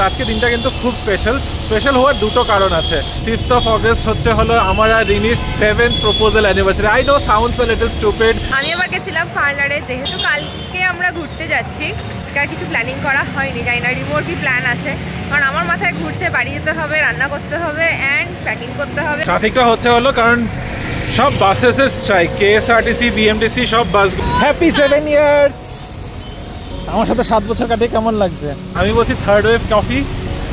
আজকে দিনটা কিন্তু খুব স্পেশাল হওয়ার দুটো কারণ আছে। 5th of August হচ্ছে হলো আমার আর রিনির 7th proposal anniversary. I know sounds a little stupid. আমি আবার গেছিলাম পার্লারে, যেহেতু কালকে আমরা ঘুরতে যাচ্ছি, আজকে আর কিছু প্ল্যানিং করা হয়নি, জানি না রিমোর কি প্ল্যান আছে, কারণ আমার মাথায় ঘুরছে বাড়ি যেতে হবে, রান্না করতে হবে অ্যান্ড প্যাকিং করতে হবে। ট্রাফিকটা হচ্ছে হলো কারণ সব বাসেসের স্ট্রাইক, কেএসআরটিসি, বিএমটিসি সব বাস। Happy 7 years. আমার সাথে 7 বছর কাটিয়ে কেমন লাগছে? আমি বলছি থার্ড ওয়েভ কফি,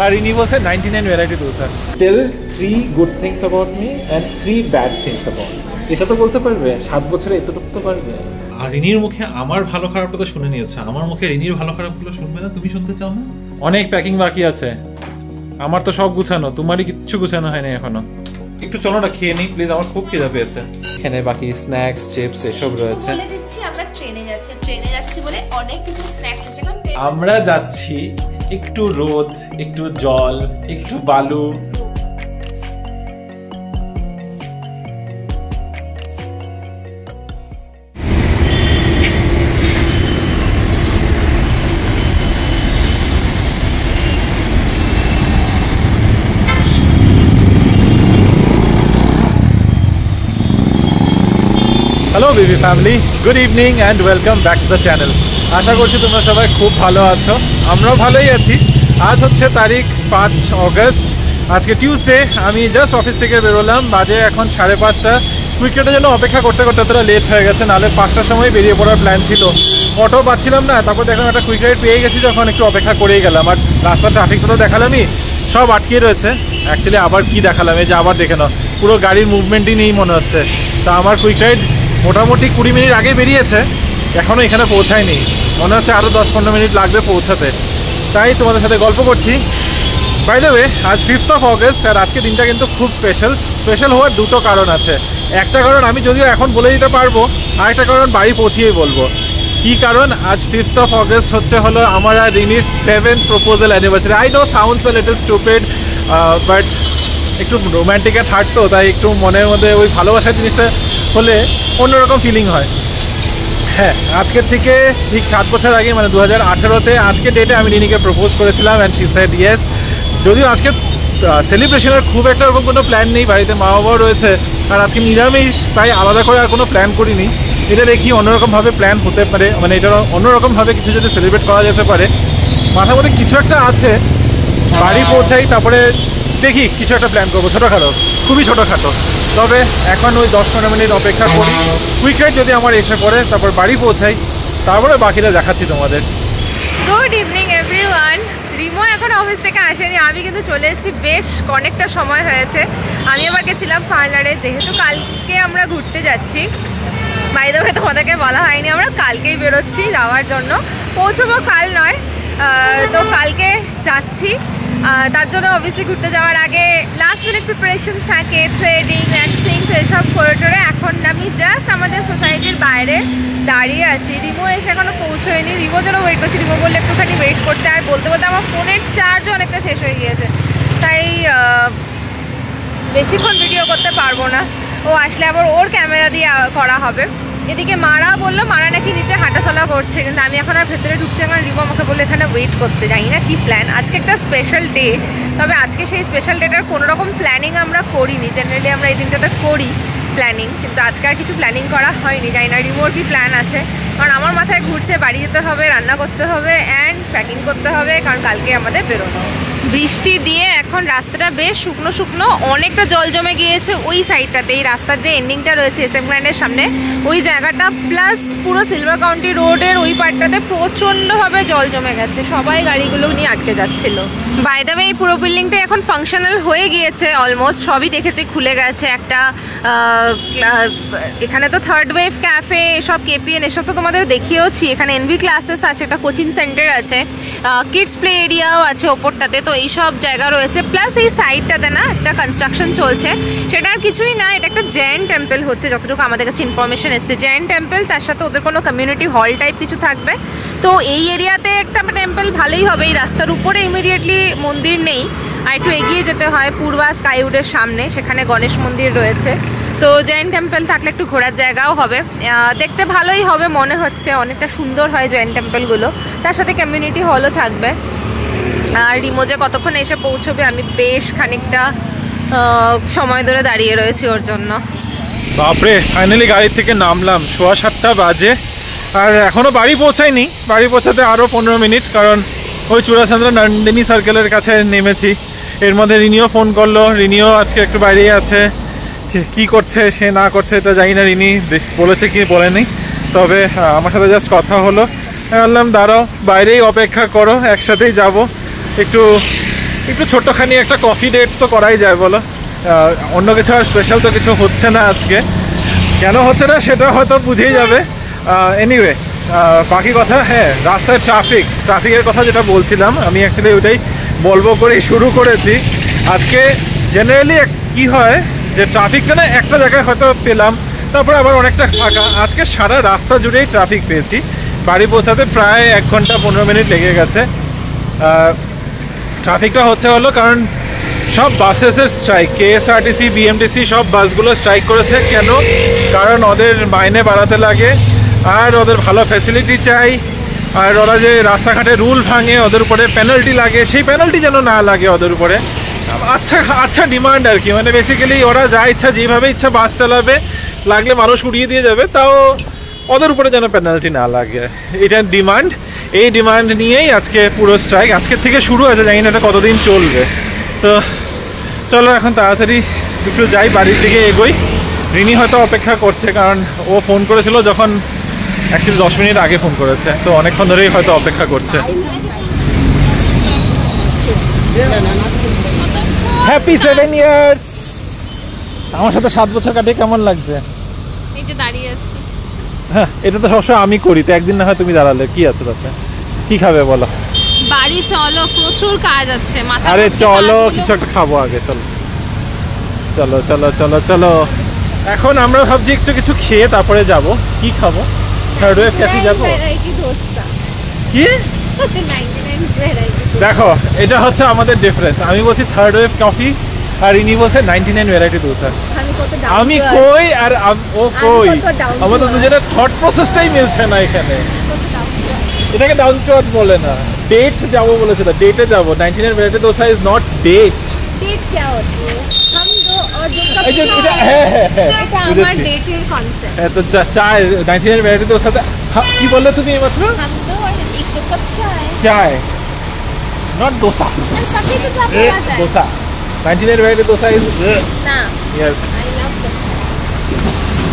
আর ইনি বলছে 99 variety dosa. Tell 3 good things about me and 3 bad things about. এটা তো বলতে পারবে? 7 বছরে এতটুকু তো পারবে। আর রিনির মুখে আমার ভালো খারাপটা তো শুনে নিয়েছে, আমার মুখে রিনির ভালো খারাপগুলো শুনবে না? তুমি শুনতে চাও না? অনেক প্যাকিং বাকি আছে, আমার তো সব গুছানো, তোমারই কিচ্ছু গুছানো হয়নি এখনো। একটু চলো না খেয়ে নিই প্লিজ, আমার খুব খিদে পেয়েছে। এখানে বাকি স্ন্যাক্স, চিপস এসব রয়েছে। বলে দিচ্ছি আমরা ট্রেনে যাচ্ছি বলে অনেক কিছু স্ন্যাক্স আছে। আমরা যাচ্ছি একটু রোদ, একটু জল, একটু বালু। Hello baby family, good evening and welcome back to the channel. আশা করছি তোমরা সবাই খুব ভালো আছো, আমরাও ভালোই আছি। আজ হচ্ছে তারিখ 5 অগস্ট, আজকে টিউসডে। আমি জাস্ট অফিস থেকে বেরোলাম, বাজে এখন 5:30। কুইকেটের জন্য অপেক্ষা করতে করতে এতটা লেট হয়ে গেছে, নাহলে 5টার সময় বেরিয়ে পড়ার প্ল্যান ছিল। অটো পাচ্ছিলাম না, তারপর দেখলাম একটা কুইক রাইড পেয়ে গেছি, যখন একটু অপেক্ষা করেই গেলাম। আর রাস্তার ট্রাফিকটা তো দেখালামই, সব আটকে রয়েছে। অ্যাকচুয়ালি আবার কি দেখালাম, এই যে আবার দেখে নাও, পুরো গাড়ির মুভমেন্টই নেই মনে হচ্ছে। তা আমার কুইক রাইড মোটামুটি 20 মিনিট আগে বেরিয়েছে, এখনও এখানে পৌঁছায়নি, মনে হচ্ছে আরও 10-15 মিনিট লাগবে পৌঁছাতে। তাই তোমাদের সাথে গল্প করছি। বাই দ্য ওয়ে, আজ 5th of August, আর আজকে দিনটা কিন্তু খুব স্পেশাল হওয়ার দুটো কারণ আছে। একটা কারণ আমি যদিও এখন বলে দিতে পারবো, আরেকটা কারণ বাড়ি পৌঁছিয়েই বলবো। কী কারণ? আজ 5th of August হচ্ছে হলো আমার আর রিনির 7th proposal anniversary. I know sounds a little stupid, but একটু রোম্যান্টিক অ্যাট হার্ট তো, তাই একটু মনের মধ্যে ওই ভালোবাসার জিনিসটা হলে অন্যরকম ফিলিং হয়। হ্যাঁ, আজকের থেকে ঠিক 7 বছর আগে, মানে 2018-তে আজকের ডেটে আমি রিনিকে প্রপোজ করেছিলাম অ্যান্ড শি সেড ইয়েস। যদিও আজকে সেলিব্রেশনের খুব একটা ওরকম কোনো প্ল্যান নেই, বাড়িতে মা বাবাও রয়েছে, আর আজকে নিরামিষ, তাই আলাদা করে আর কোনো প্ল্যান করিনি। এটা দেখি অন্যরকমভাবে প্ল্যান হতে পারে, মানে এটা অন্যরকমভাবে কিছু যদি সেলিব্রেট করা যেতে পারে। মাথার মধ্যে কিছু একটা আছে, বাড়ি পৌঁছাই তারপরে দেখি কিছু একটা প্ল্যান করবো, ছোটোখাটো, খুবই ছোটোখাটো। তবে এখন ওই 10-15 মিনিট অপেক্ষা করি, কুইক রাইড যদি আমার এসে পড়ে, তারপর বাড়ি পৌঁছাই, তারপরে বাকিটা দেখাচ্ছি তোমাদের। Good evening everyone. রিমো এখন অফিস থেকে আসেনি, আমি কিন্তু চলে এসেছি, বেশ অনেকটা সময় হয়েছে। আমি আবার গেছিলাম পার্লারে, যেহেতু কালকে আমরা ঘুরতে যাচ্ছি। বাই দ্য ওয়ে তোমাদেরকে বলা হয়নি, আমরা কালকেই বেরোচ্ছি যাওয়ার জন্য, পৌঁছবো কাল নয়। তো কালকে যাচ্ছি, তার জন্য অবভিয়াসলি ঘুরতে যাওয়ার আগে লাস্ট মিনিট প্রিপারেশন থাকে, থ্রেডিং, ওয়্যাক্সিং, তো এসব করে টোরে এখন আমি জাস্ট আমাদের সোসাইটির বাইরে দাঁড়িয়ে আছি। রিমো এসে এখনো পৌঁছয়নি, রিমো যেন ওয়েট করছি। রিমো বললে একটুখানি ওয়েট করতে, আর বলতে বলতে আমার ফোনের চার্জও অনেকটা শেষ হয়ে গিয়েছে, তাই বেশিক্ষণ ভিডিও করতে পারবো না। ও আসলে আবার ওর ক্যামেরা দিয়ে করা হবে। এদিকে মারা বললো, মারা নাকি নিচে হাঁটাচলা করছে, কিন্তু আমি এখন আর ভেতরে ঢুকছি, কারণ রিমো আমাকে বললো এখানে ওয়েট করতে। জানি না কি প্ল্যান, আজকে একটা স্পেশাল ডে, তবে আজকে সেই স্পেশাল ডেটার কোনো রকম প্ল্যানিং আমরা করিনি। জেনারেলি আমরা এই দিনটাতে করি প্ল্যানিং, কিন্তু আজকে আর কিছু প্ল্যানিং করা হয়নি, জানি না রিমোর কি প্ল্যান আছে, কারণ আমার মাথায় ঘুরছে বাড়ি যেতে হবে, রান্না করতে হবে অ্যান্ড প্যাকিং করতে হবে, কারণ কালকে আমাদের বেরোনো। বৃষ্টি দিয়ে এখন রাস্তাটা বেশ শুকনো শুকনো, অনেকটা জল জমে গিয়েছে ওই সাইডটাতে। এই রাস্তার যে এন্ডিংটা রয়েছে এসএম গ্র্যান্ডের সামনে, ওই জায়গাটা প্লাস পুরো সিলভার কাউন্টি রোডের ওই পার্টটাতে প্রচণ্ডভাবে জল জমে গেছে, সবাই গাড়িগুলো নিয়ে আটকে যাচ্ছিল। বাই দ্য ওয়ে, এই পুরো বিল্ডিংটা এখন ফাংশনাল হয়ে গিয়েছে অলমোস্ট, সবই দেখেছি খুলে গেছে। একটা এখানে তো থার্ড ওয়েভ ক্যাফে, এসব কেপিএন এসব তো তোমাদের দেখিয়েওছি। এখানে এনভি ক্লাসেস আছে, একটা কোচিং সেন্টার আছে, কিডস প্লে এরিয়াও আছে ওপরটাতে, তো এইসব জায়গা রয়েছে। প্লাস এই সাইডটাতে না একটা কনস্ট্রাকশন চলছে, সেটা আর কিছুই না, এটা একটা জৈন টেম্পল হচ্ছে, যতটুকু আমাদের কাছে ইনফরমেশন এসেছে। জৈন টেম্পল, তার সাথে ওদের কোনো কমিউনিটি হল টাইপ কিছু থাকবে। তো এই এরিয়াতে একটা টেম্পল ভালোই হবে। এই রাস্তার উপরে ইমিডিয়েটলি মন্দির নেই, আর একটু এগিয়ে যেতে হয় পূর্বা স্কাইউডের সামনে, সেখানে গণেশ মন্দির রয়েছে। তো জৈন টেম্পল থাকলে একটু ঘোরার জায়গাও হবে, দেখতে ভালোই হবে মনে হচ্ছে, অনেকটা সুন্দর হয় জৈন টেম্পলগুলো, তার সাথে কমিউনিটি হলও থাকবে। আর রিমো যে কতক্ষণ এসে পৌঁছবে, আমি বেশ খানিকটা সময় ধরে দাঁড়িয়ে রয়েছি ওর জন্য। বাপরে, ফাইনালি গাড়ি থেকে নামলাম, 7:15 বাজে, আর এখনও বাড়ি পৌঁছায়নি। বাড়ি পৌঁছাতে আরও 15 মিনিট, কারণ ওই চূড়াচন্দ্র নন্দিনী সার্কেলের কাছে নেমেছি। এর মধ্যে রিনিও ফোন করলো, রিনিও আজকে একটু বাইরেই আছে। কি করছে সে না করছে এটা জানি না, রিনি বলেছে কি বলেনি, তবে আমার সাথে জাস্ট কথা হলো। বললাম দাঁড়াও, বাইরেই অপেক্ষা করো, একসাথেই যাব। একটু একটু ছোট্টখানি একটা কফি ডেট তো করাই যায় বলো। অন্য কিছু আর স্পেশাল তো কিছু হচ্ছে না আজকে, কেন হচ্ছে না সেটা হয়তো বুঝেই যাবে। এনিওয়ে, বাকি কথা, হ্যাঁ রাস্তায় ট্রাফিকের কথা যেটা বলছিলাম, আমি অ্যাকচুয়ালি ওইটাই বলবো করেই শুরু করেছি। আজকে জেনারেলি কি হয় যে ট্রাফিকটা না একটা জায়গায় হয়তো পেলাম, তারপরে আবার অনেকটা ফাঁকা। আজকে সারা রাস্তা জুড়েই ট্রাফিক পেয়েছি। বাড়ি পৌঁছাতে প্রায় 1 ঘন্টা 15 মিনিট লেগে গেছে। ট্রাফিকটা হলো কারণ সব বাসেসের স্ট্রাইক, কেএসআরটিসি, বিএমটিসি সব বাসগুলো স্ট্রাইক করেছে। কেন? কারণ ওদের মাইনে বাড়াতে লাগে, আর ওদের ভালো ফ্যাসিলিটি চাই, আর ওরা যে রাস্তাঘাটে রুল ভাঙে ওদের উপরে পেনাল্টি লাগে, সেই পেনাল্টি যেন না লাগে ওদের উপরে। আচ্ছা ডিমান্ড আর কি, মানে বেসিক্যালি ওরা যা ইচ্ছা যেভাবে ইচ্ছা বাস চালাবে, লাগলে মানুষ উড়িয়ে দিয়ে যাবে, তাও ওদের উপরে যেন পেনাল্টি না লাগে, এটা ডিমান্ড। এই ডিমান্ড নিয়েই আজকে পুরো স্ট্রাইক, আজকের থেকে শুরু হয়েছে, জানি না এটা কতদিন চলবে। তো চলো এখন তাড়াতাড়ি একটু যাই, বাড়ির দিকে এগোই। রিনি হয়তো অপেক্ষা করছে, কারণ ও ফোন করেছিল যখন, অ্যাকচুয়ালি 10 মিনিট আগে ফোন করেছে, তো অনেকক্ষণ ধরেই হয়তো অপেক্ষা করছে। Happy 7 years. আমার সাথে 7 বছর কাটিয়ে কেমন লাগছে? এই যে দাঁড়িয়ে আছি। হ্যাঁ, এটা তো সবসময় আমি করি, তো একদিন না হয় তুমি দাঁড়ালে কি আছে তাতে? কি খাবে বলো? বাড়ি চলো, প্রচুর কাজ আছে মাথা। আরে চলো, কিছু একটা খাবো আগে, চলো চলো চলো চলো চলো। এখন আমরা ভাবছি একটু কিছু খেয়ে তারপরে যাব। কি খাবো? থার্ড ওয়েভ ক্যাফে যাবো? কি? দেখো, এটা হচ্ছে আমাদের ডিফারেন্স। আমি বলছি থার্ড ওয়েভ কফি, আর ইনি বলছে 99 ভ্যারাইটি দোসা। আমি কই আর ও কই, আমাদের দুজনের থট প্রসেসটাই মিলছে না এখানে। এটাকে ডাউন টু আর্থ বলে না। ডেট যাবো বলেছে, ডেটে যাবো। 99 variety dosa is not date. Date क्या होती है? हम दो और जो कप এটা এটা আমার ডেটের কনসেপ্ট। তো চায় 99 ভ্যারাইটি দোসা। কি বললে তুমি এইমাত্র? हम दो और एक कप चाय। চায়, নট দোসা। আর পাশেই তো চা পাওয়া যায়। দোসা 99 ভ্যারাইটি দোসা ইজ না। ইয়েস। I love that.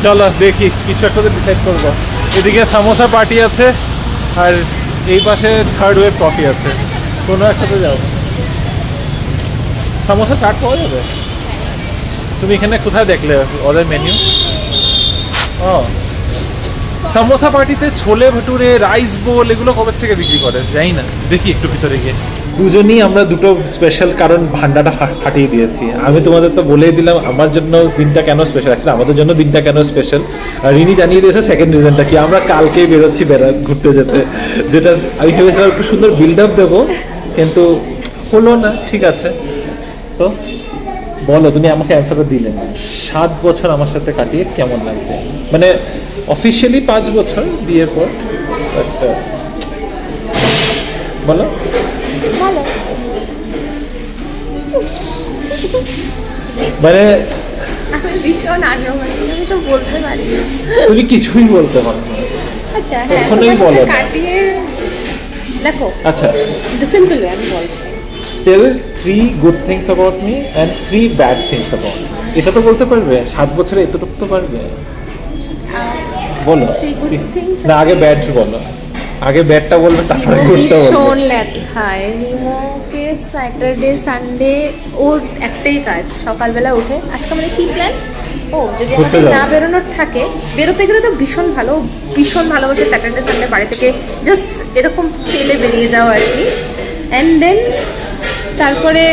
চলো দেখি, কিছু একটা তো ডিসাইড করবো। এদিকে সামোসা পার্টি আছে, আর এই পাশে থার্ড ওয়েভ কফি আছে। কোনো একটাতে যাও। সামোসা চাট পাওয়া যাবে? তুমি এখানে কোথায় দেখলে ওদের মেনু? ও, সামোসা পার্টিতে ছোলে ভটুরে, রাইস বোল এগুলো কবে থেকে বিক্রি করে জানি না, দেখি একটু ভিতরে গিয়ে। দুজনেই আমরা দুটো স্পেশাল, কারণ ভান্ডাটা ফাটিয়ে দিয়েছি। আমি তোমাদের তো বলেই দিলাম আমার জন্য দিনটা কেন স্পেশাল, অ্যাকচুয়ালি আমাদের জন্য দিনটা কেন স্পেশাল। আর রিনি জানিয়ে দিয়েছে সেকেন্ড রিজনটা কি, আমরা কালকেই বেরোচ্ছি ঘুরতে যেতে, যেটা আমি ভেবেছিলাম একটু সুন্দর বিল্ড আপ দেবো, কিন্তু হলো না। ঠিক আছে, তো বলো, তুমি আমাকে অ্যান্সারটা দিলে না। 7 বছর আমার সাথে কাটিয়ে কেমন লাগছে? মানে অফিসিয়ালি 5 বছর বিয়ের পর, বলো। মানে আমি ভীষণ আনরোমান্টিক, আমি সব বলতে পারি না। তুমি কিছুই বলতে পারো না। আচ্ছা হ্যাঁ, কখনোই বলো না। কাটিয়ে দেখো। আচ্ছা, দ্য সিম্পল ওয়ে আমি বলছি। টেল 3 good things about me and 3 bad things about me. এটা তো বলতে পারবে? 7 বছরে এতটুকু তো পারবে। বলো। না, আগে ব্যাড বলো, আগে ব্যাডটা বলবে, তারপরে গুডটা বলবে। ভীষণ ল্যাদ খায় রিমোকে। স্যাটারডে সানডে ওর একটাই কাজ, সকালবেলা উঠে আজকে আমাদের কি প্ল্যান, ও যদি আমাদের না বেরোনোর থাকে, বেরোতে গেলে তো ভীষণ ভালোবাসে স্যাটারডে সানডে বাড়ি থেকে জাস্ট এরকম ফেলে বেরিয়ে যাওয়া আর কি। অ্যান্ড দেন তারপরে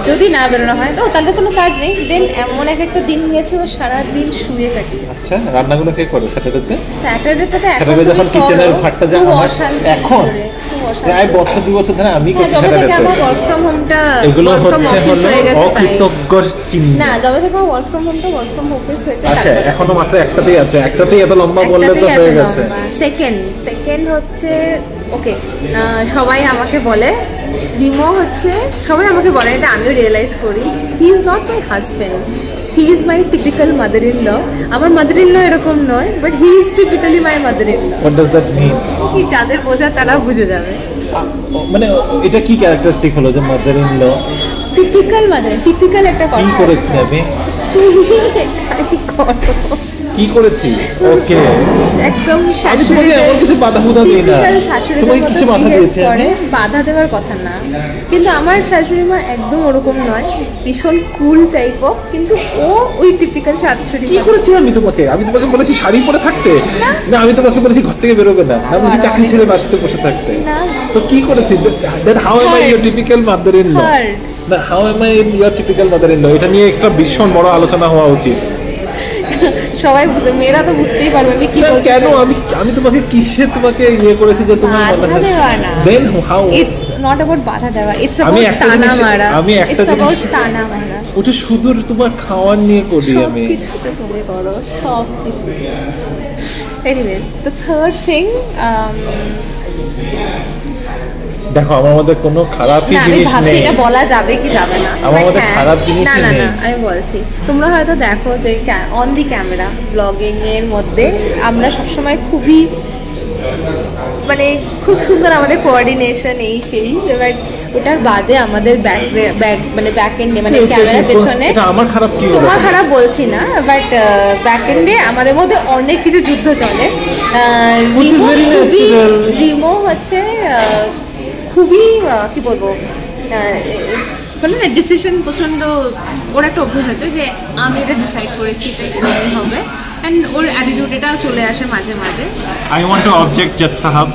যদি না বেরোনো হয় তো তাহলে কোনো কাজ নেই। দেন এমন একটা দিন গেছে ও সারাদিন শুয়ে কাটিয়ে। আচ্ছা, রান্নাগুলো কে করে স্যাটারডেতে? স্যাটারডেতে স্যাটারডে যখন কিচেনের ভাতটা যা এখন প্রায় বছর 2 বছর ধরে আমি করছি স্যাটারডেতে। আমার ওয়ার্ক ফ্রম হোমটা এগুলো হচ্ছে অকৃতজ্ঞ চিহ্ন। না, যবে থেকে আমার ওয়ার্ক ফ্রম হোমটা ওয়ার্ক ফ্রম অফিস হয়েছে। আচ্ছা, এখনো মাত্র একটাতেই আছে, একটাতেই এত লম্বা বললে তো হয়ে গেছে। সেকেন্ড হচ্ছে ওকে, সবাই আমাকে বলে রিমো হচ্ছে, সবাই আমাকে বলে, এটা আমিও রিয়েলাইজ করি, he is not my husband, he is my typical mother in law. আমার মাদার ইন ল এরকম নয়, but he is typically my mother in law. What does that mean? কি যাদের বোঝা তারা বুঝে যাবে। মানে এটা কি ক্যারেক্টারিস্টিক হলো যে mother in law? Typical mother, typical একটা কথা। কি করেছি আমি? তুমি এটাই করো। কি করেছি? ওকে, একদম আমি তোমাকে শাশুড়িদের এমন কিছু বাধা বুধা দিই না। typical শাশুড়িদের তোমাকে মতো কিছু বাধা behave দিয়েছি আমি? করে, বাধা দেওয়ার কথা না, কিন্তু আমার শাশুড়ি মা একদম ওরকম নয়, ভীষণ কুল টাইপ অফ, কিন্তু ও ওই টিপিক্যাল শাশুড়ি কি করেছি আমি তোমাকে? আমি তোমাকে বলেছি শাড়ি পরে থাকতে না, আমি তোমাকে বলেছি ঘর থেকে বেরোবে না, আমি বলেছি চাকরি ছেড়ে বাসাতে বসে থাকতে। না। তো কি করেছি? Then how am I your typical mother in law? না, how am I your typical mother in law? এটা নিয়ে একটা ভীষণ বড় আলোচনা হওয়া উচিত। সবাই বুঝে, মেয়েরা তো বুঝতেই পারবে আমি কি বলতে কেন চাইছি। আমি তোমাকে কিসে তোমাকে ইয়ে করেছি যে তুমি বাধা দেওয়া না। Then how? It's not about বাধা দেওয়া, ইটস আমি অ্যাবাউট একটা টানা জিনিস- মারা, আমি একটা ইটস অ্যাবাউট জিনিস- টানা মারা। ওটা শুধু তোমার খাওয়ার নিয়ে করি সব আমি। কিছুতে তুমি করো, সব কিছু। এনিওয়েজ, দ্য থার্ড থিং, দেখো আমার মধ্যে কোনো খারাপই না আমি জিনিস ভাবছি নেই। এটা বলা যাবে কি যাবে না, আমার But মধ্যে হ্যাঁ, খারাপ জিনিসই না না নেই। না আমি বলছি, তোমরা হয়তো দেখো যে অন দি ক্যামেরা ব্লগিং এর মধ্যে আমরা সবসময় খুবই মানে খুব সুন্দর আমাদের কোঅর্ডিনেশন এই সেই, এবার ওটার বাদে আমাদের ব্যাক মানে ব্যাক এন্ডে মানে এটা- ক্যামেরার এটা- পেছনে এটা আমার খারাপ কি হলো? তোমার খারাপ বলছি না, বাট ব্যাক এন্ডে আমাদের মধ্যে অনেক কিছু যুদ্ধ চলে। Which is very natural. Rimo হচ্ছে খুবই কি বলবো, বলে না ডিসিশন প্রচণ্ড, ওর একটা অভ্যাস আছে যে আমি এটা ডিসাইড করেছি এটা এরকমই হবে, অ্যান্ড ওর অ্যাটিটিউড এটা চলে আসে মাঝে মাঝে। I want to object Judge Sahab.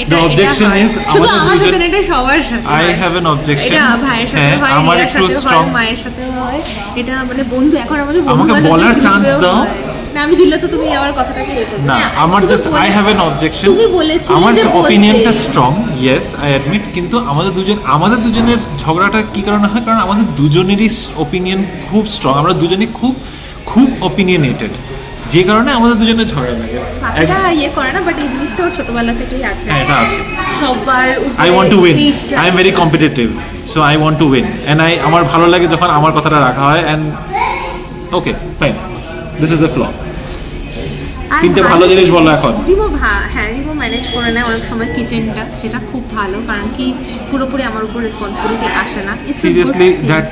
এটা The objection হয়। is শুধু আমাদের আমার সাথে দুজন- না, এটা সবার সাথে I হয়। have an objection. এটা ভাইয়ের সাথে হ্যাঁ, হয়, আমার রিয়ার একটু সাথে হয়, strong- মায়ের সাথে হয়, এটা মানে বন্ধু, এখন আমাদের বন্ধু আমাকে বান্ধবদের বলার chance গ্রুপেও দাও। হয়। না আমি দিলে তো তুমি আমার কথাটাকে ইয়ে করবে না, আমার just I have an objection. তুমি বলেছিলে আমার যে অপিনিয়নটা বলতে। স্ট্রং, ইয়েস আই অ্যাডমিট, কিন্তু আমাদের দুজনের ঝগড়াটা কি কারণে হয়? কারণ আমাদের দুজনেরই অপিনিয়ন খুব স্ট্রং, আমরা দুজনেই খুব অপিনিয়নেটেড, যে কারণে আমাদের দুজনের ঝগড়া লাগে। বাকিটা ইয়ে করে না, বাট এই জিনিসটা ওর ছোটবেলা থেকেই আছে। হ্যাঁ, এটা আছে। সবার উপরে আই ওয়ান্ট টু উইন, এইটা। I am very competitive, so I want to win, and আমার ভালো লাগে যখন আমার কথাটা রাখা হয়, and okay fine, this is a flaw. আর তিনটে ভালো জিনিস বলো এখন। হ্যাঁ রিমো ম্যানেজ করে নেয় অনেক সময় কিচেনটা, সেটা খুব ভালো, কারণ কি পুরোপুরি আমার উপর রেসপন্সিবিলিটি আসে না। সিরিয়াসলি দ্যাট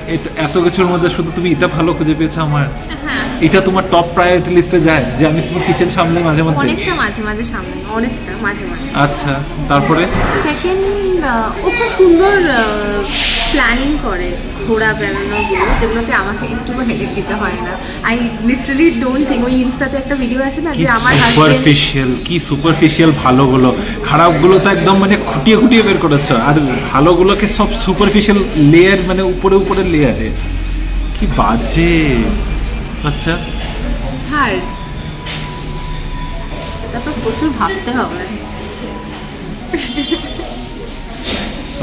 এত কিছুর মধ্যে শুধু তুমি এটা ভালো খুঁজে পেয়েছো আমার? হ্যাঁ, এটা তোমার টপ প্রায়োরিটি লিস্টে যায় যে আমি তোমার কিচেন সামলাই মাঝে মধ্যে? অনেকটা মাঝে মাঝে সামনে, অনেকটা মাঝে মাঝে। আচ্ছা, তারপরে সেকেন্ড, ও খুব সুন্দর প্ল্যানিং করে ঘোরা বেড়ানোগুলো, যেগুলোতে আমাকে একটু হেডেক দিতে হয় না। আই লিটারালি ডোন্ট থিঙ্ক, ওই ইনস্টাতে একটা ভিডিও আসে না কি যে আমার হাজবেন্ড, সুপারফিশিয়াল ভালোগুলো, খারাপগুলো তো একদম মানে খুঁটিয়ে খুঁটিয়ে বের করেছো, আর ভালোগুলোকে সব সুপারফিশিয়াল লেয়ার, মানে উপরে লেয়ারে, কি বাজে। আচ্ছা, থার্ড, এটা তো প্রচুর ভাবতে হবে।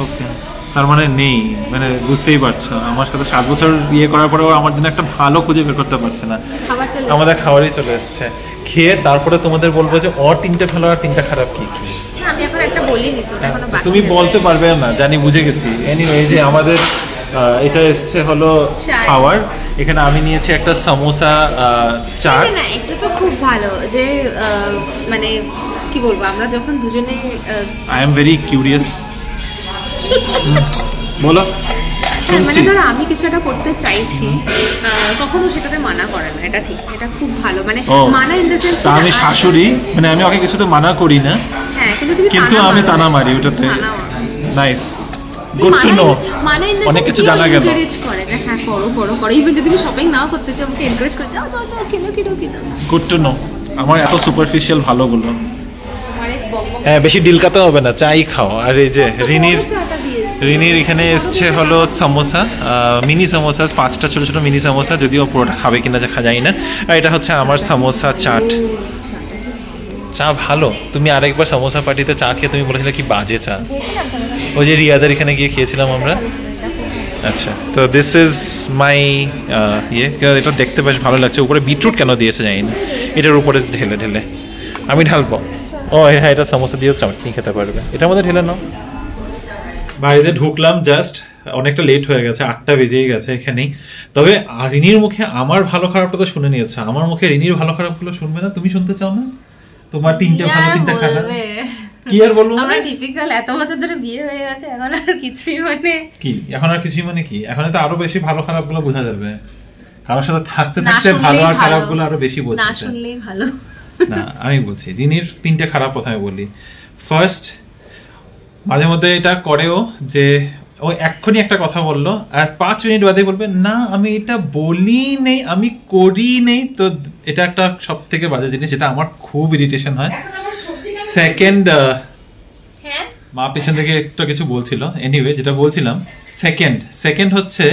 ওকে, তার মানে নেই, মানে বুঝতেই পারছো আমার সাথে 7 বছর ইয়ে করার পরেও আমার জন্য একটা ভালো খুঁজে বের করতে পারছে না। খাবার চলে আমাদের খাবারই চলে এসছে, খেয়ে তারপরে তোমাদের বলবো যে ওর 3টে ভালো আর 3টা খারাপ কি কি। না, আমি এখন একটা বলিনি তো, এখনো বাকি তুমি আছে। বলতে পারবে না জানি, বুঝে গেছি। এনিওয়ে, যে আমাদের এটা এসছে হলো চায়। খাবার, এখানে আমি নিয়েছি একটা সমোসা, চাট। না, এটা তো খুব ভালো যে মানে কি বলবো, আমরা যখন দুজনে আই এম ভেরি কিউরিয়াস, বলো শুনছি। মানে ধরো আমি কিছু একটা করতে চাইছি, কখনো সেটাতে মানা করে না, এটা ঠিক, এটা খুব ভালো, মানে ও, মানা ইন দ্য সেন্স তা আমি শাশুড়ি, মানে আমি ওকে কিছুতে মানা করি না, হ্যাঁ, কিন্তু তুমি কিন্তু আমি তানা মারি ওটাতে। তানা মারো। নাইস, গুড টু নো, মানে অনেক কিছু জানা গেল। এনকারেজ করে যে হ্যাঁ করো করো করো, ইভেন যদি তুমি শপিং নাও করতে চাও আমাকে এনকারেজ করে যাও যাও যাও কিনো কিনো কিনো। গুড টু নো, আমার এত সুপারফিশিয়াল ভালোগুলো। আরে বকবক হ্যাঁ, বেশি ডিলকাতে হবে না, চাই খাও। আর এই যে চাটা দিয়েছে। রিনির এখানে এসছে হলো সমোসা, মিনি সমোসা, 5টা ছোটো ছোটো মিনি সমোসা, যদিও পুরোটা খাবে কিনা জানি না। আর এটা হচ্ছে আমার সমোসা চাট। চা ভালো, তুমি আরেকবার সমোসা পার্টিতে চা খেয়ে তুমি বলেছিলে কি বাজে চা। খেয়েছিলাম সমোসা। ওই যে রিয়াদের এখানে গিয়ে খেয়েছিলাম আমরা। আচ্ছা, তো দিস ইজ মাই ইয়ে, এটা দেখতে বেশ ভালো লাগছে। উপরে বিটরুট কেন দিয়েছে জানি না, এটার উপরে ঢেলে ঢেলে আমি ঢালবো। ও হ্যাঁ, এটা সমোসা দিয়েও চাটনি খেতে পারবে, এটার মধ্যে ঢেলে নাও, বাড়িতে ঢুকলাম জাস্ট, অনেকটা লেট হয়ে গেছে, 8টা বেজেই গেছে এখানেই। তবে রিনির মুখে আমার ভালো খারাপটা তো শুনে নিয়েছো, আমার মুখে রিনির ভালো খারাপ গুলো শুনবে না? তুমি শুনতে চাও না? তোমার 3টে ভালো 3টা খারাপ, কি আর বলবো? আমরা টিপিক্যাল, এত বছর ধরে বিয়ে হয়ে গেছে, এখন আর কিছুই মানে কি, এখন আর কিছুই মানে কি, এখন তো আরো বেশি ভালো খারাপ গুলো বোঝা যাবে। কারোর সাথে থাকতে থাকতে ভালো আর খারাপ গুলো আরো বেশি বোঝা যাবে। না শুনলেই ভালো। না আমি বলছি রিনির 3টে খারাপ প্রথমে বলি। ফার্স্ট, মাঝে মধ্যে এটা করেও যে ও এক্ষুনি একটা কথা বললো আর 5 মিনিট বাদে বলবে না আমি এটা বলি নেই, আমি করি নেই। তো এটা একটা সব থেকে বাজে জিনিস, যেটা আমার খুব ইরিটেশন হয়। সেকেন্ড, মা পিছন থেকে একটা কিছু বলছিল, এনিওয়ে যেটা বলছিলাম, সেকেন্ড হচ্ছে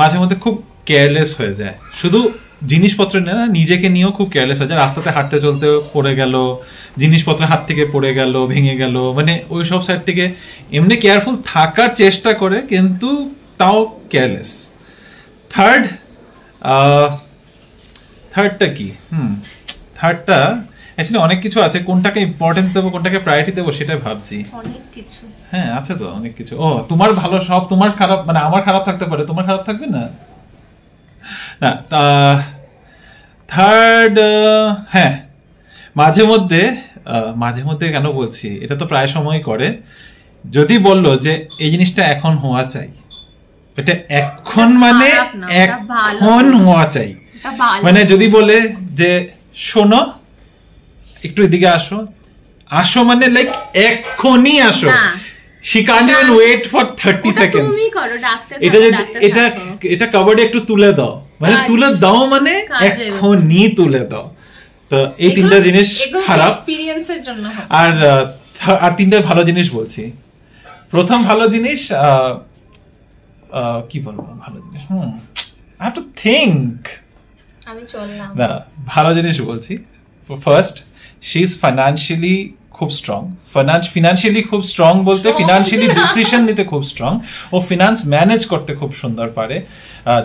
মাঝে মধ্যে খুব কেয়ারলেস হয়ে যায়, শুধু জিনিসপত্র না, নিজেকে নিয়েও খুব কেয়ারলেস হয়ে যায়। রাস্তাতে হাঁটতে চলতে পড়ে গেল, জিনিসপত্র হাত থেকে পড়ে গেল, ভেঙে গেল, মানে ওই সব সাইড থেকে এমনি কেয়ারফুল থাকার চেষ্টা করে কিন্তু তাও কেয়ারলেস। থার্ডটা কি, থার্ডটা অ্যাকচুয়ালি অনেক কিছু আছে, কোনটাকে ইম্পর্টেন্স দেবো কোনটাকে প্রায়োরিটি দেবো সেটাই ভাবছি। অনেক কিছু, হ্যাঁ আছে তো অনেক কিছু। ও তোমার ভালো সব, তোমার খারাপ মানে আমার খারাপ থাকতে পারে, তোমার খারাপ থাকবে না। থার্ড, হ্যাঁ মাঝে মধ্যে কেন বলছি, এটা তো প্রায় সময় করে, যদি বললো যে এই জিনিসটা এখন হওয়া চাই, এটা এখন মানে এখন হওয়া চাই, মানে যদি বলে যে শোনো একটু এদিকে আসো মানে লাইক এখনই আসো, she can't even wait for 30 seconds. এটা কাবাডি একটু তুলে দাও, মানে তুলে দাও মানে এখনই তুলে দাও। তো এই 3টা জিনিস খারাপ। আর 3টা ভালো জিনিস বলছি। প্রথম ভালো জিনিস, কি বলবো ভালো জিনিস, I have to think. না ভালো জিনিস বলছি। ফার্স্ট, she is financially খুব স্ট্রং, ফিনান্সিয়ালি খুব স্ট্রং বলতে ফিনান্সিয়ালি ডিসিশন নিতে খুব স্ট্রং, ও ফিনান্স ম্যানেজ করতে খুব সুন্দর পারে,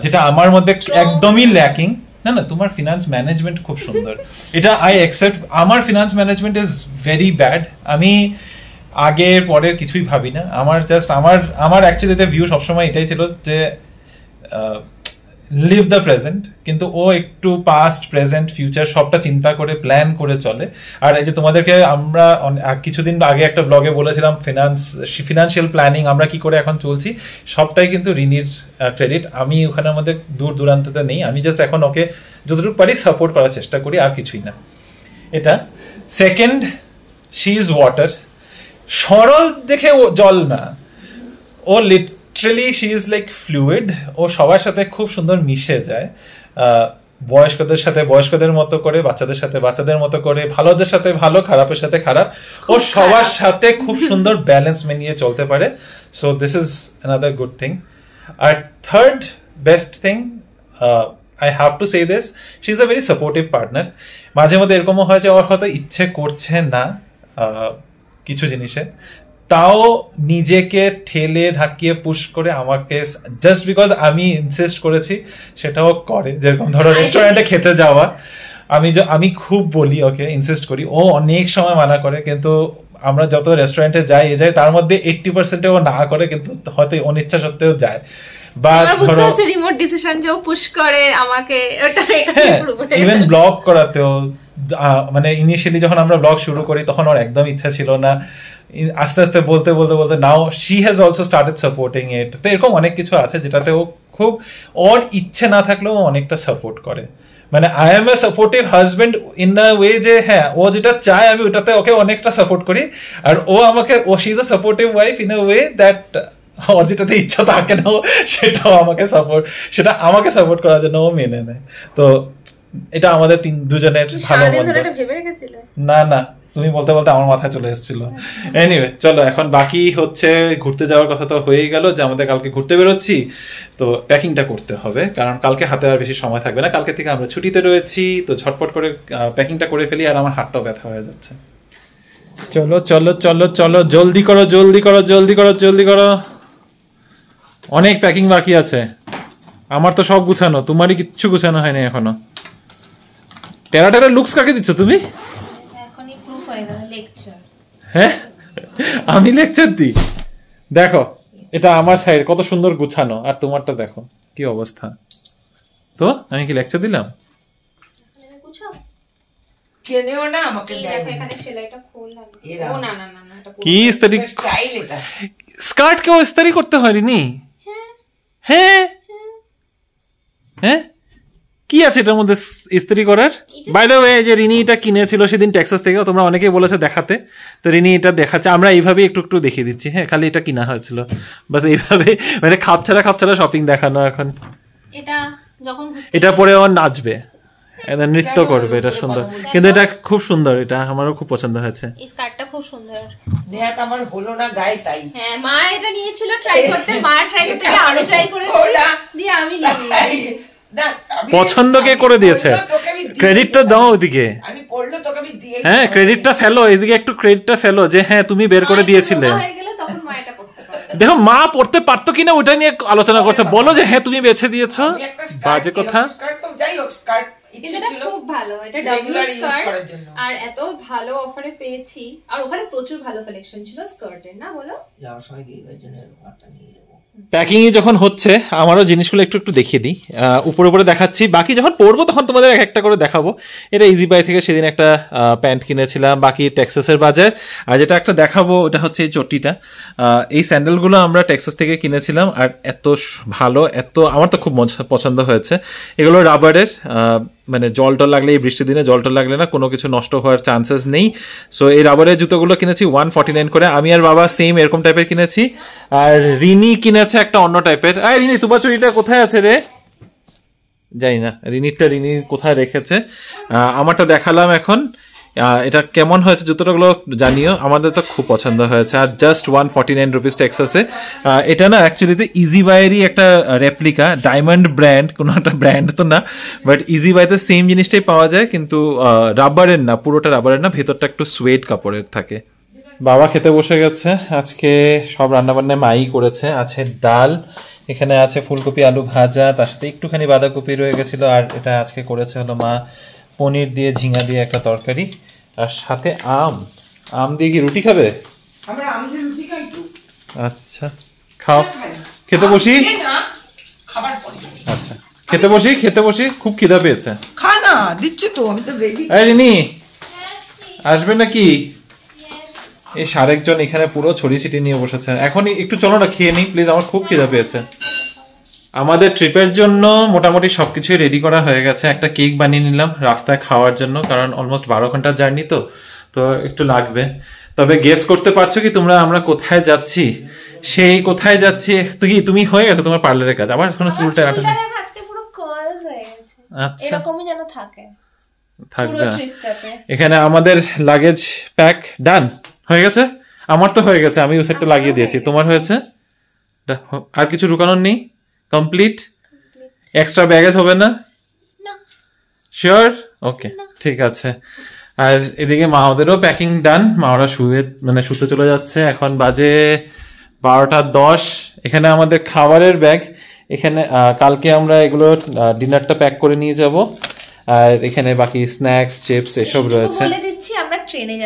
যেটা আমার মধ্যে একদমই ল্যাকিং। না তোমার ফিনান্স ম্যানেজমেন্ট খুব সুন্দর, এটা আই অ্যাকসেপ্ট। আমার finance management is very bad, আমি আগের পরের কিছুই ভাবি না। আমার অ্যাকচুয়ালি ভিউ সবসময় এটাই ছিল যে লিভ দ্য প্রেজেন্ট, কিন্তু ও একটু পাস্ট প্রেজেন্ট ফিউচার সবটা চিন্তা করে প্ল্যান করে চলে। আর এই যে তোমাদেরকে আমরা কিছুদিন আগে একটা ব্লগে বলেছিলাম ফিনান্সিয়াল প্ল্যানিং আমরা কি করে এখন চলছি, সবটাই কিন্তু রিনির ক্রেডিট। আমি ওখানের মধ্যে দূর দূরান্ততে নেই, আমি জাস্ট এখন ওকে যতটুকু পারি সাপোর্ট করার চেষ্টা করি, আর কিছুই না। এটা সেকেন্ড, শি ইজ ওয়াটার, সরল দেখে ও জল না, ও literally she is like fluid, ও সবার সাথে খুব সুন্দর মিশে যায়, বয়স্কদের সাথে বয়স্কদের মতো করে, বাচ্চাদের সাথে বাচ্চাদের মতো করে, ভালোদের সাথে ভালো, খারাপের সাথে খারাপ, ও সবার সাথে খুব সুন্দর ব্যালেন্স মেনিয়ে চলতে পারে। So this is another good thing. আর third best thing, I have to say this, she is a very supportive partner. মাঝে মধ্যে এরকমও হয় যে ওর হয়তো ইচ্ছে করছে না কিছু জিনিসে, তাও নিজেকে ঠেলে ধাক্কিয়ে পুশ করে আমাকে, জাস্ট বিকজ আমি ইনসিস্ট করেছি সেটাও করে। যেরকম ধরো রেস্টুরেন্টে খেতে যাওয়া, আমি খুব বলি ওকে, ইনসিস্ট করি, ও অনেক সময় মানা করে, কিন্তু আমরা যত রেস্টুরেন্টে যাই তার মধ্যে 80% ও না করে, কিন্তু হয়তো অনিচ্ছা সত্ত্বেও যায়। বা ধরো রিমোট ডিসিশন যে ও পুশ করে আমাকে, ওটা ইভেন ব্লগ করাতেও, মানে ইনিশিয়ালি যখন আমরা ব্লগ শুরু করি তখন ওর একদম ইচ্ছা ছিল না, আস্তে আস্তে বলতে now she has also started supporting it. তো এরকম অনেক কিছু আছে যেটাতে ও খুব, ওর ইচ্ছে না থাকলেও অনেকটা সাপোর্ট করে। মানে I M A supportive husband in the way যে হ্যাঁ ও যেটা চায় আমি ওটাতে ওকে অনেকটা সাপোর্ট করি, আর ও she is a supportive wife in a way that ওর যেটাতে ইচ্ছা থাকে না সেটাও সেটা আমাকে সাপোর্ট করার জন্য ও মেনে নেয়। তো এটা আমাদের দুজনের ভালো মন্দ। না তুমি বলতে আমার মাথায় চলে এসেছিল। এনিওয়ে চলো, এখন বাকি হচ্ছে ঘুরতে যাওয়ার কথা তো হয়েই গেল, যে আমাদের কালকে ঘুরতে বেরোচ্ছি, তো প্যাকিংটা করতে হবে, কারণ কালকে হাতে আর বেশি সময় থাকবে না, কালকে থেকে আমরা ছুটিতে রয়েছি। তো ঝটপট করে প্যাকিংটা করে ফেলি, আর আমার হাতটাও ব্যথা হয়ে যাচ্ছে। চলো চলো চলো চলো, জলদি করো জলদি করো জলদি করো জলদি করো, অনেক প্যাকিং বাকি আছে। আমার তো সব গুছানো, তোমারই কিচ্ছু গুছানো হয়নি এখনো। টেরা লুকস কাকে দিচ্ছ তুমি? হ্যাঁ আমি লেকচার দিই, দেখো এটা আমার সাইড কত সুন্দর গুছানো, আর তোমারটা দেখো কি অবস্থা। তো আমি কি লেকচার দিলাম? কেনেও না আমাকে এই দেখো এখানে সেলাইটা খোললাম। ও না না না না এটা কি ইস্তারি স্টাইল এটা। স্কার্ট কেউ ইস্তারি করতে হয় নি? হ্যাঁ হ্যাঁ কি আছে এটার মধ্যে ইস্ত্রি করার? বাই দ্য ওয়ে যে রিনি এটা কিনেছিল সেদিন টেক্সাস থেকে, তোমরা অনেকেই বলেছে দেখাতে, তো রিনি এটা দেখাচ্ছে। আমরা এইভাবে একটু একটু দেখিয়ে দিচ্ছি। হ্যাঁ খালি এটা কিনা হয়েছিল বাস, এইভাবে মানে খাপছাড়া শপিং দেখানো। এখন এটা যখন এটা পরে ও নাচবে, এটা নৃত্য করবে, এটা সুন্দর, কিন্তু এটা খুব সুন্দর, এটা আমারও খুব পছন্দ হয়েছে। এই স্কার্টটা খুব সুন্দর। নেহাত আমার হলো না গায়ে তাই। হ্যাঁ মা এটা নিয়েছিল ট্রাই করতে, মা ট্রাই করতে গিয়ে আমি ট্রাই করেছি, দিয়ে আমি নিয়ে নিয়েছি। পছন্দ কে করে দিয়েছে? ক্রেডিটটা দাও ওইদিকে। আমি পড়লো তোকে আমি দিয়ে, হ্যাঁ ক্রেডিটটা ফেলো এইদিকে, একটু ক্রেডিটটা ফেলো যে হ্যাঁ তুমি বের করে দিয়েছিলে। হয়ে গেলে তখন মা এটা পড়তে পারবে। দেখো মা পড়তে পারতো কিনা ওটা নিয়ে আলোচনা করছে, বলো যে হ্যাঁ তুমি বেছে দিয়েছো। আমি একটা বাজে কথা। স্কার্ট তো যাই হোক, স্কার্ট ইচ্ছে এটা ছিল খুব ভালো, এটা ডাবল regular use স্কার্ট করার জন্য। আর এত ভালো অফারে পেয়েছি, আর ওখানে প্রচুর ভালো কালেকশন ছিল স্কার্টের, না বলো? যাওয়ার সময় দিয়ে দেওয়ার জন্য এরকম একটা নিয়ে যাবো। প্যাকিং যখন হচ্ছে আমারও জিনিসগুলো একটু একটু দেখিয়ে দিই, উপরে উপরে দেখাচ্ছি, বাকি যখন পরবো তখন তোমাদের এক একটা করে দেখাবো। এটা ইজি বাই থেকে সেদিন একটা প্যান্ট কিনেছিলাম, বাকি টেক্সাসের বাজার। আর যেটা একটা দেখাবো ওটা হচ্ছে এই চটিটা। এই স্যান্ডেলগুলো আমরা টেক্সাস থেকে কিনেছিলাম, আর এত ভালো, এত আমার তো খুব পছন্দ হয়েছে। এগুলো রাবারের, মানে জল টল লাগলে, এই বৃষ্টির দিনে জল টল লাগলে না কোনো কিছু নষ্ট হওয়ার চান্সেস নেই। সো এই রাবারের জুতোগুলো কিনেছি 149 করে। আমি আর বাবা সেম এরকম টাইপের কিনেছি, আর রিনি কিনেছে একটা অন্য টাইপের। আরে রিনি তোমার চুড়িটা কোথায় আছে রে? জানি না রিনি কোথায় রেখেছে। আমারটা দেখালাম এখন, এটা কেমন হয়েছে জুতোটাগুলো জানিও। আমাদের তো খুব পছন্দ হয়েছে, আর জাস্ট 149 রুপিস টেক্সাসে। এটা না অ্যাকচুয়ালিতে ইজি বাইয়েরই একটা রেপ্লিকা, ডায়মন্ড ব্র্যান্ড, কোনো একটা ব্র্যান্ড তো না, বাট ইজি বাইতে সেম জিনিসটাই পাওয়া যায়, কিন্তু রাবারের না, পুরোটা রাবারের না, ভেতরটা একটু সুয়েড কাপড়ের থাকে। বাবা খেতে বসে গেছে। আজকে সব রান্নাবান্না মাই করেছে। আছে ডাল, এখানে আছে ফুলকপি আলু ভাজা, তার সাথে একটুখানি বাঁধাকপি রয়ে গেছিল, আর এটা আজকে করেছে হলো মা পনির দিয়ে ঝিঙা দিয়ে একটা তরকারি, আর সাথে আম দিয়ে কি রুটি খাবে? আমরা আমি যে রুটি খাই তো। আচ্ছা খাও, খেতে বসি। খাবার পরে আচ্ছা খেতে বসি, খুব খিদা পেয়েছে। খা না, দিচ্ছি তো, আমি তো রেডি। এই রিনি আসবে নাকি? এই আরেকজন এখানে পুরো ছড়িয়ে ছিটিয়ে নিয়ে বসেছে। এখনই একটু চলো না খেয়ে নিই প্লিজ, আমার খুব খিদা পেয়েছে। আমাদের ট্রিপের জন্য মোটামুটি সবকিছুই রেডি করা হয়ে গেছে। একটা কেক বানিয়ে নিলাম রাস্তায় খাওয়ার জন্য, কারণ অলমোস্ট 12 ঘন্টার জার্নি তো একটু লাগবে। তবে গেস করতে পারছো কি তোমরা আমরা কোথায় যাচ্ছি? সেই কোথায় যাচ্ছি, তুমি হয়ে গেছে তোমার পার্লারের কাজ, আবার কোনো চুলটা কাটা আজকে পুরো কার্লস হয়ে গেছে। আচ্ছা এরকমই যেন থাকে থাকবে। পুরো ট্রিপটাতে। এখানে আমাদের লাগেজ প্যাক ডান হয়ে গেছে। আমার তো হয়ে গেছে, আমি ওই সেটটা লাগিয়ে দিয়েছি। তোমার হয়েছে? আর কিছু ঢুকানোর নেই? কমপ্লিট? এক্সট্রা ব্যাগেজ হবে না? শিওর? ওকে ঠিক আছে। আর এদিকে মাওদেরও প্যাকিং ডান, মাওরা শুতে চলে যাচ্ছে। এখন বাজে 12:10। এখানে আমাদের খাবারের ব্যাগ, এখানে কালকে আমরা এগুলো ডিনারটা প্যাক করে নিয়ে যাব, আর এখানে বাকি স্ন্যাক্স চিপস এসব রয়েছে। বলে দিচ্ছি আমরা ট্রেনে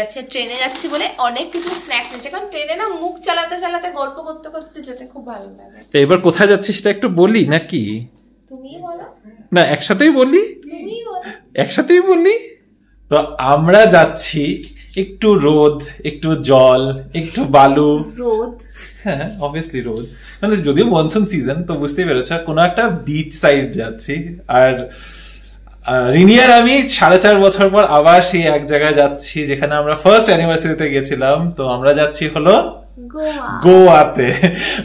যাচ্ছি বলে অনেক কিছু স্ন্যাক্স নিচ্ছে, কারণ ট্রেনে না মুখ চালাতে চালাতে গল্প করতে করতে যেতে খুব ভালো লাগে। তো এবার কোথায় যাচ্ছি সেটা একটু বলি নাকি? তুমিই বলো না, একসাথেই বলি। একসাথেই বলি। তো আমরা যাচ্ছি একটু রোদ, একটু জল, একটু বালু। রোদ? হ্যাঁ অবভিয়াসলি রোদ, মানে যদিও মনসুন সিজন তো বুঝতেই পেরেছ, কোনো একটা বিচ সাইড যাচ্ছি। আর রিনি আর আমি 4.5 বছর পর আবার সেই এক জায়গায় যাচ্ছি যেখানে আমরা ফার্স্ট অ্যানিভার্সারিতে গেছিলাম। তো আমরা যাচ্ছি হলো গোয়াতে।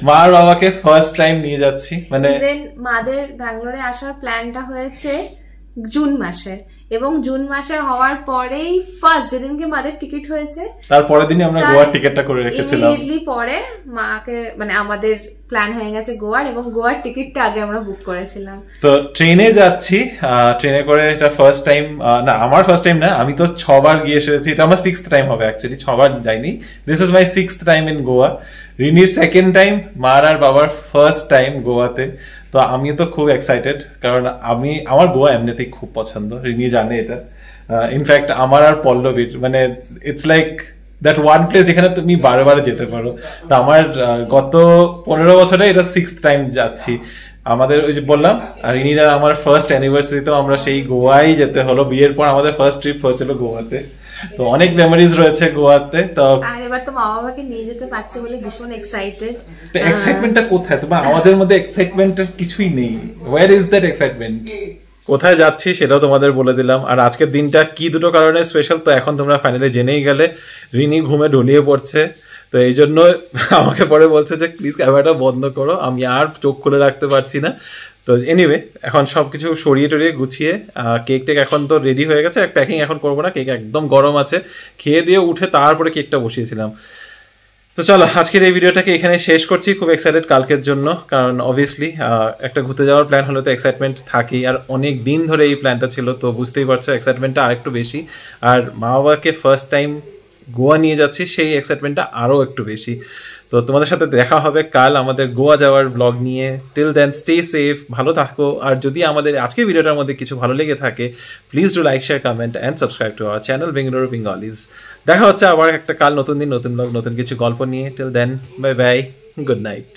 মা আর বাবাকে ফার্স্ট টাইম নিয়ে যাচ্ছি। মানে মাদের ব্যাঙ্গালোরে আসার প্ল্যানটা হয়েছে জুন মাসে, এবং জুন মাসে হওয়ার পরেই ফার্স্ট যেদিনকে মাদের টিকিট হয়েছে তারপরের দিনই আমরা গোয়ার টিকিটটা করে রেখেছিলাম। ইমিডিয়েটলি পরে মাকে, মানে আমাদের প্ল্যান হয়ে গেছে গোয়ার, এবং গোয়ার টিকিটটা আগে আমরা বুক করেছিলাম। তো ট্রেনে যাচ্ছি, ট্রেনে করে এটা ফার্স্ট টাইম না, আমার ফার্স্ট টাইম না, আমি তো 6 বার গিয়ে এসেছি। এটা আমার 6th টাইম হবে অ্যাকচুয়ালি, 6 বার যাইনি। This is my 6th time in Goa. রিনির 2nd টাইম, মার আর বাবার ফার্স্ট টাইম গোয়াতে। তো আমি তো খুব এক্সাইটেড, কারণ আমার গোয়া এমনিতেই খুব পছন্দ, রিনি জানে এটা। ইনফ্যাক্ট আমার আর পল্লবীর, মানে it's like that one place যেখানে তুমি বারে বারে যেতে পারো। তো আমার গত 15 বছরে এটা 6th টাইম যাচ্ছি। আমাদের ওই যে বললাম, আর ইনিরা আমার ফার্স্ট অ্যানিভার্সারিতেও আমরা সেই গোয়াই যেতে হলো। বিয়ের পর আমাদের ফার্স্ট ট্রিপ হয়েছিল গোয়াতে, তো অনেক মেমোরিজ রয়েছে গোয়াতে। তো আর এবার তো মা বাবাকে নিয়ে যেতে পারছে বলে ভীষণ এক্সাইটেড। তো এক্সাইটমেন্টটা কোথায়? তোমার আওয়াজের মধ্যে এক্সাইটমেন্টের কিছুই নেই। Where is that excitement? কোথায় যাচ্ছি সেটাও তোমাদের বলে দিলাম। আর আজকের দিনটা কি দুটো কারণে স্পেশাল, তো এখন তোমরা ফাইনালি জেনেই গেলে। রিনি ঘুমে ঢলিয়ে পড়ছে, তো এই জন্য আমাকে পরে বলছে যে প্লিজ ক্যামেরাটা বন্ধ করো, আমি আর চোখ খুলে রাখতে পারছি না। তো এনিওয়ে এখন সব কিছু সরিয়ে টরিয়ে গুছিয়ে কেক টেক এখন তো রেডি হয়ে গেছে। প্যাকিং এখন করবো না, কেক একদম গরম আছে। খেয়ে দিয়ে উঠে তারপরে কেকটা বসিয়েছিলাম। তো চলো আজকের এই ভিডিওটাকে এখানে শেষ করছি। খুব এক্সাইটেড কালকের জন্য, কারণ অবভিয়াসলি একটা ঘুরতে যাওয়ার প্ল্যান হলে তো এক্সাইটমেন্ট থাকেই। আর অনেক দিন ধরে এই প্ল্যানটা ছিল, তো বুঝতেই পারছো এক্সাইটমেন্টটা আরেকটু বেশি। আর মা বাবাকে ফার্স্ট টাইম গোয়া নিয়ে যাচ্ছি, সেই এক্সাইটমেন্টটা আরও একটু বেশি। তো তোমাদের সাথে দেখা হবে কাল আমাদের গোয়া যাওয়ার ব্লগ নিয়ে। টিল দেন স্টে সেফ, ভালো থাকো। আর যদি আমাদের আজকের ভিডিওটার মধ্যে কিছু ভালো লেগে থাকে, please do like, share, comment and subscribe to our channel Bengaluru Bengalis. দেখা হচ্ছে আবার একটা কাল নতুন দিন, নতুন ব্লগ, নতুন কিছু গল্প নিয়ে। Till then bye bye, good night.